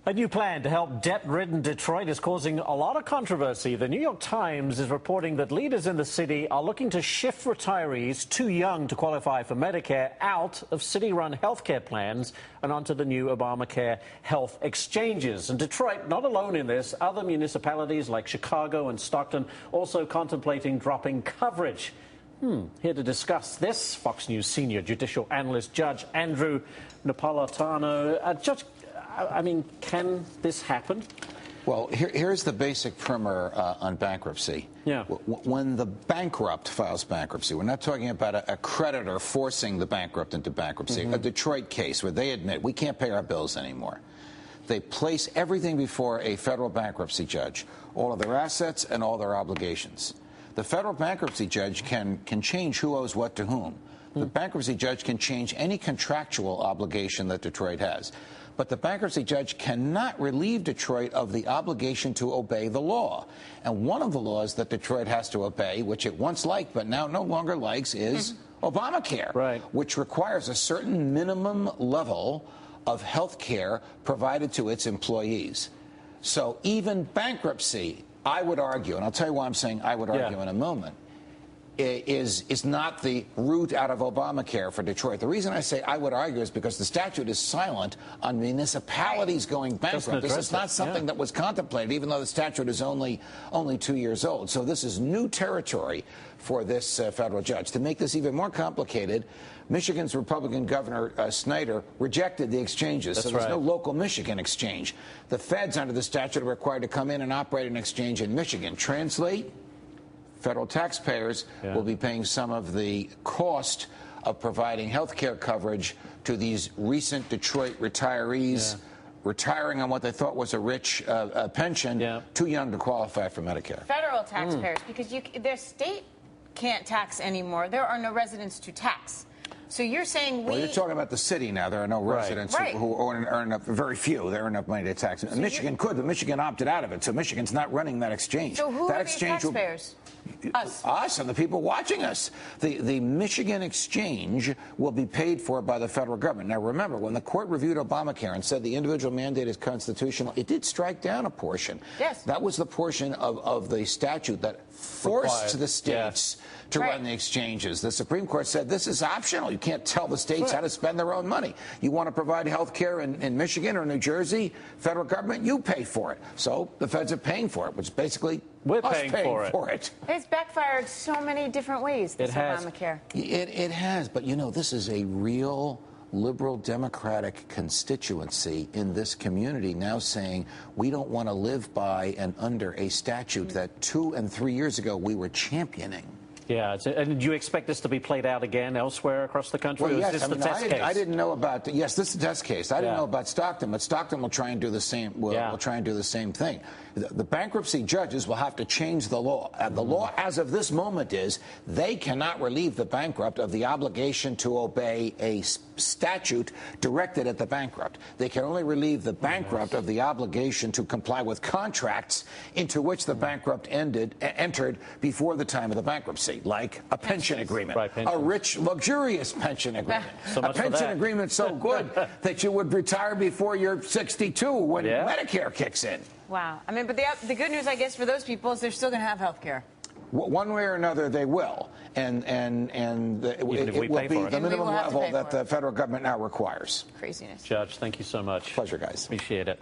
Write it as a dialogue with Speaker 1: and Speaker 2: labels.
Speaker 1: A new plan to help debt-ridden Detroit is causing a lot of controversy. The New York Times is reporting that leaders in the city are looking to shift retirees too young to qualify for Medicare out of city-run health care plans and onto the new ObamaCare health exchanges. And Detroit, not alone in this, other municipalities like Chicago and Stockton also contemplating dropping coverage. Here to discuss this, Fox News senior judicial analyst Judge Andrew Napolitano. Judge, I mean, can this happen?
Speaker 2: Well, here's the basic primer on bankruptcy.
Speaker 1: Yeah.
Speaker 2: When the bankrupt files bankruptcy, we're not talking about a creditor forcing the bankrupt into bankruptcy. A Detroit case where they admit we can't pay our bills anymore. They place everything before a federal bankruptcy judge, all of their assets and all their obligations. The federal bankruptcy judge can change who owes what to whom. The bankruptcy judge can change any contractual obligation that Detroit has. But the bankruptcy judge cannot relieve Detroit of the obligation to obey the law. And one of the laws that Detroit has to obey, which it once liked but now no longer likes, is ObamaCare, which requires a certain minimum level of health care provided to its employees. So even bankruptcy, I would argue, and I'll tell you why I'm saying I would argue in a moment, is not the route out of Obamacare for Detroit. The reason I say I would argue is because the statute is silent on municipalities going bankrupt. This is not something that was contemplated, even though the statute is only 2 years old. So this is new territory for this federal judge. To make this even more complicated, Michigan's Republican Governor Snyder rejected the exchanges. So there's no local Michigan exchange. The feds under the statute are required to come in and operate an exchange in Michigan. Translate? Federal taxpayers will be paying some of the cost of providing health care coverage to these recent Detroit retirees retiring on what they thought was a rich pension, too young to qualify for Medicare.
Speaker 3: Federal taxpayers, because their state can't tax anymore. There are no residents to tax. So you're saying
Speaker 2: Well, you're talking about the city now. There are no residents who earn enough, very few. They earn enough money to tax. So Michigan could, but Michigan opted out of it. So Michigan's not running that exchange.
Speaker 3: So who
Speaker 2: that
Speaker 3: are these taxpayers?
Speaker 2: Us and the people watching us. The Michigan exchange will be paid for by the federal government. Now, remember, when the court reviewed Obamacare and said the individual mandate is constitutional, it did strike down a portion.
Speaker 3: Yes.
Speaker 2: That was the portion of the statute that forced the states to run the exchanges. The Supreme Court said this is optional. You can't tell the states how to spend their own money. You want to provide health care in Michigan or New Jersey, federal government, you pay for it. So the feds are paying for it, which basically
Speaker 1: we're
Speaker 2: us
Speaker 1: paying for it.
Speaker 3: It's backfired so many different ways, this Obamacare.
Speaker 2: It has, but you know, this is a real liberal democratic constituency in this community now saying we don't want to live by and under a statute that 2 and 3 years ago we were championing.
Speaker 1: Yeah, and do you expect this to be played out again elsewhere across the country?
Speaker 2: Well, yes,
Speaker 1: is this the test case?
Speaker 2: I didn't know about yes, this is the test case. I didn't know about Stockton, but Stockton will try and do the same. Will try and do the same thing. The bankruptcy judges will have to change the law. The law, as of this moment, is they cannot relieve the bankrupt of the obligation to obey a statute directed at the bankrupt. They can only relieve the bankrupt of the obligation to comply with contracts into which the bankrupt entered before the time of the bankruptcy, like a pension agreement, a rich, luxurious pension agreement, a pension agreement so good that you would retire before you're 62 when Medicare kicks in.
Speaker 3: Wow. I mean, but the good news, I guess, for those people is they're still going to have health care.
Speaker 2: One way or another, they will. And it will be the minimum level that the federal government now requires.
Speaker 3: Craziness.
Speaker 1: Judge, thank you so much.
Speaker 2: Pleasure, guys.
Speaker 1: Appreciate it.